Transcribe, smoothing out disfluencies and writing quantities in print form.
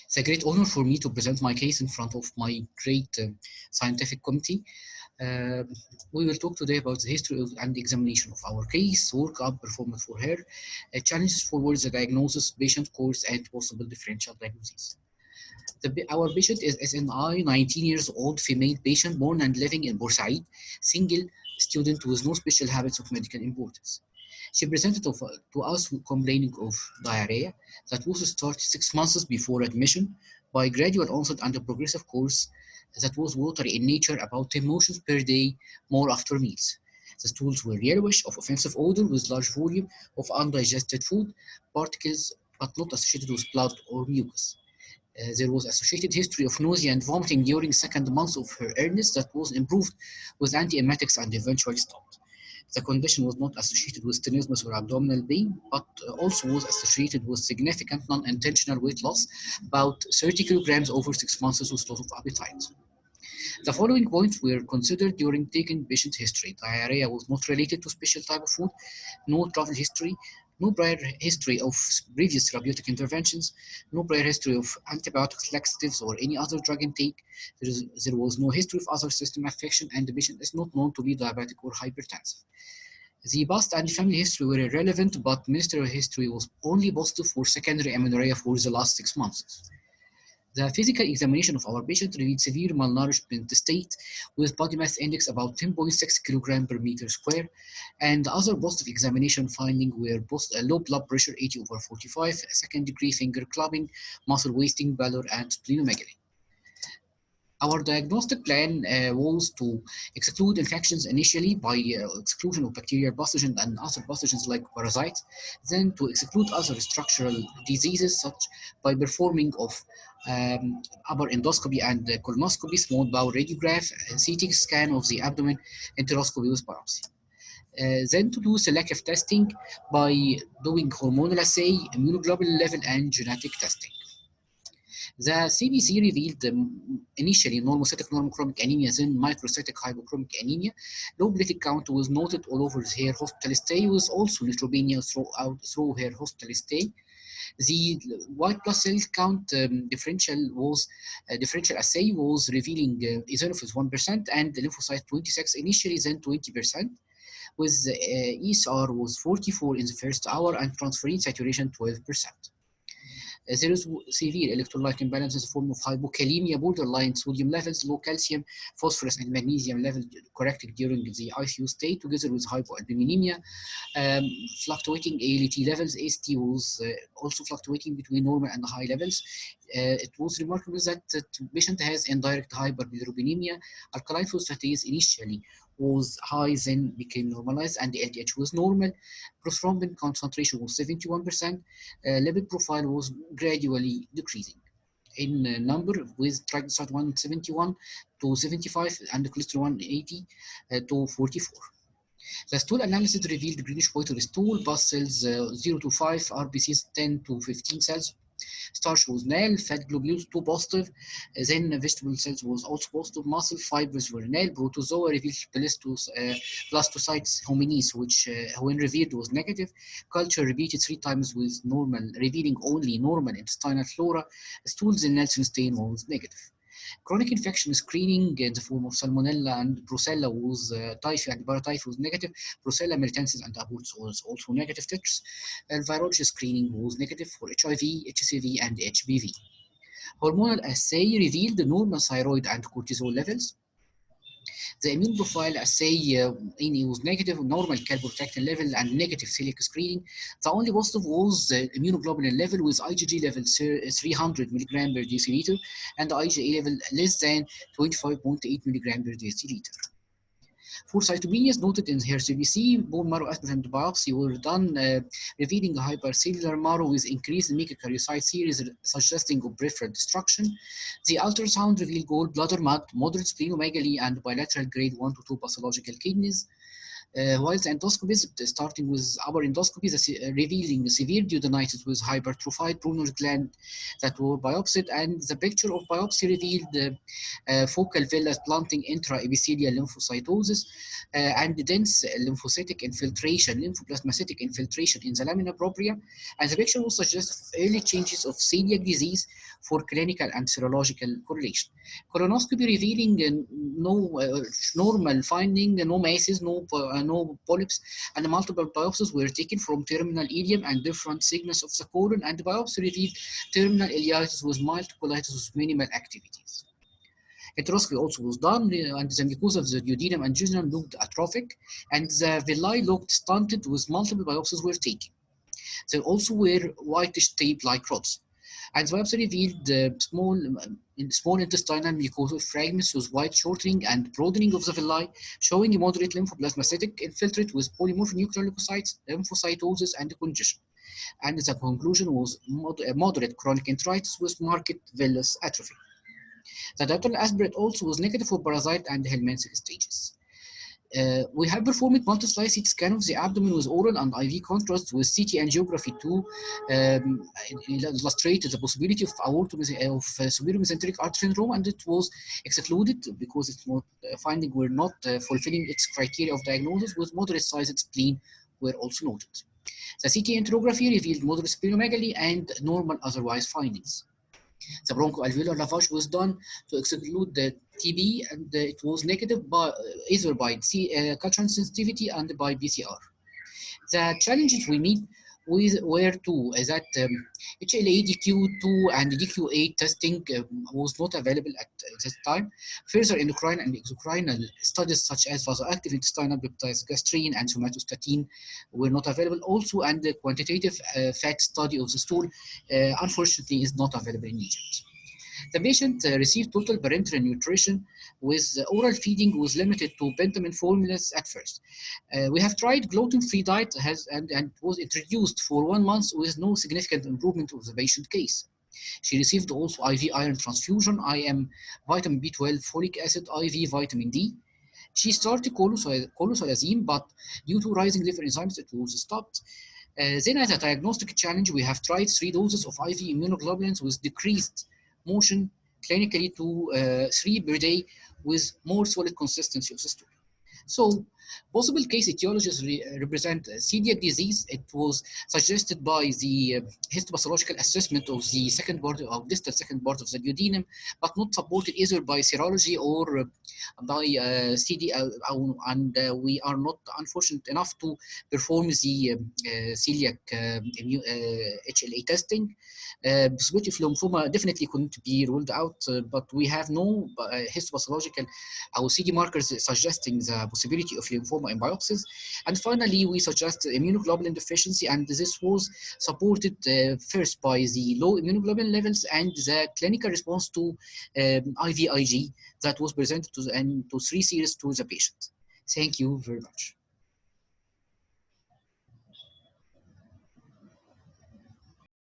It's a great honor for me to present my case in front of my great scientific committee. Uh, we will talk today about the history and the examination of our case, workup performed for her, challenges towards the diagnosis, patient course, and possible differential diagnosis. Our patient is SNI, 19 years old, female patient, born and living in Bursaid, single student with no special habits of medical importance. She presented to us complaining of diarrhea that was started 6 months before admission by gradual onset and a progressive course that was watery in nature, about 10 motions per day, more after meals. The stools were yellowish, of offensive odor, with large volume of undigested food particles, but not associated with blood or mucus. There was associated history of nausea and vomiting during second month of her illness that was improved with antiemetics and eventually stopped. The condition was not associated with tenesmus or abdominal pain, but also was associated with significant non-intentional weight loss, about 30 kilograms over 6 months with loss of appetite. The following points were considered during taking patient history. Diarrhea was not related to special type of food, no travel history, no prior history of previous therapeutic interventions, no prior history of antibiotics, laxatives, or any other drug intake. There was no history of other system affection, and the patient is not known to be diabetic or hypertensive. The past and family history were irrelevant, but ministerial history was only positive for secondary amenorrhea for the last 6 months. The physical examination of our patient revealed severe malnourishment state with body mass index about 10.6 kilogram per meter square, and other positive examination findings were low blood pressure 80/45, second degree finger clubbing, muscle wasting, pallor, and splenomegaly. Our diagnostic plan was to exclude infections initially by exclusion of bacterial pathogens and other pathogens like parasites, then to exclude other structural diseases such by performing of upper endoscopy and colonoscopy, small bowel radiograph, CT scan of the abdomen, enteroscopy with biopsy. Then to do selective testing by doing hormonal assay, immunoglobulin level, and genetic testing. The CBC revealed initially normocytic normochromic anemia, then microcytic hypochromic anemia. Low platelet count was noted all over her hospital stay, with also neutropenia through her hospital stay. The white blood cell count differential assay was revealing eosinophils 1% and the lymphocyte 26 initially, then 20%, with ESR was 44 in the first hour and transferrin saturation 12%. There is severe electrolyte imbalance in the form of hypokalemia, borderline sodium levels, low calcium, phosphorus, and magnesium level corrected during the ICU stay, together with hypoalbuminemia, fluctuating ALT levels. AST was also fluctuating between normal and high levels. It was remarkable that the patient has indirect hyperbilirubinemia. Alkaline phosphatase initially was high, then became normalized, and the LDH was normal. Prothrombin concentration was 71%. Lipid profile was gradually decreasing in number, with triglyceride 171 to 75 and cholesterol 180 to 44. The stool analysis revealed greenish white stool, pus cells 0 to 5, RBCs 10 to 15 cells. Starch was nil, fat globules 2 positive, then vegetable cells was also positive, muscle fibers were nil, protozoa revealed blastocytes hominis, which when revealed was negative. Culture repeated 3 times with normal, revealing only normal intestinal flora. Stools in Nelson stain was negative. Chronic infection screening in the form of Salmonella and Brucella was typhi and paratyphi was negative. Brucella melitensis and abortus was also negative titers. Virology screening was negative for HIV, HCV, and HBV. Hormonal assay revealed the normal thyroid and cortisol levels. The immune profile assay was negative, normal calprotectin level, and negative celiac screening. The only positive was the immunoglobulin level, with IgG level 300 milligram per deciliter and IgA level less than 25.8 milligram per deciliter. For cytopenias noted in her CBC, bone marrow aspirant biopsy were done, revealing a hypercellular marrow with increased megakaryocyte series suggesting of peripheral destruction. The ultrasound revealed gallbladder, moderate splenomegaly, and bilateral grade 1 to 2 pathological kidneys. While the endoscopies, starting with upper endoscopy, revealing severe duodenitis with hypertrophied Brunner's gland that were biopsied, and the picture of biopsy revealed focal villus planting intraepithelial lymphocytosis and dense lymphocytic infiltration, lymphoplasmacytic infiltration in the lamina propria, and the picture will suggest early changes of celiac disease for clinical and serological correlation. Colonoscopy revealing no normal finding, no masses, no polyps, and multiple biopsies were taken from terminal ileum and different segments of the colon, and the biopsy revealed terminal ileitis with mild colitis with minimal activities. Enteroscopy also was done, and the mucosa of the duodenum and jejunum looked atrophic, and the villi looked stunted with multiple biopsies were taken. There also were whitish tape-like rods. And the biopsy revealed small intestinal mucosal fragments with white shortening and broadening of the villi, showing a moderate lymphoplasmacytic infiltrate with polymorphic nuclear leukocytes, lymphocytosis, and congestion. And the conclusion was moderate chronic enteritis with marked villus atrophy. The digital aspirate also was negative for parasite and helminthic stages. We have performed multi-slice CT scan of the abdomen with oral and IV contrast with CT angiography to illustrate the possibility of superior mesenteric artery syndrome, and it was excluded because its findings were not fulfilling its criteria of diagnosis, with moderate sized spleen were also noted. The CT angiography revealed moderate splenomegaly and normal otherwise findings. The bronchoalveolar lavage was done to exclude the TB, and it was negative by either by culture sensitivity and by PCR. The challenges we meet with were two, that HLA DQ2 and DQ8 testing was not available at this time. Further endocrine and exocrine studies such as vasoactive intestinal peptides, gastrin, and somatostatin were not available also, and the quantitative fat study of the stool unfortunately is not available in Egypt. The patient received total parenteral nutrition with oral feeding was limited to pentamin formulas at first. We have tried gluten-free diet and was introduced for 1 month with no significant improvement of the patient case. She received also IV iron transfusion, IM vitamin B12, folic acid, IV vitamin D. She started colosalazine, but due to rising liver enzymes, it was stopped. Then as a diagnostic challenge, we have tried 3 doses of IV immunoglobulins with decreased motion clinically to 3 per day with more solid consistency of the stool. So possible case etiologies represent celiac disease. It was suggested by the histopathological assessment of the second part of distal second part of the duodenum, but not supported either by serology or by CD, and we are not unfortunate enough to perform the celiac HLA testing. Possibility of lymphoma definitely couldn't be ruled out, but we have no histopathological or CD markers suggesting the possibility of lymphoma in biopsies. And finally, we suggest immunoglobulin deficiency, and this was supported first by the low immunoglobulin levels and the clinical response to IVIG that was presented to 3 series to the patient. Thank you very much.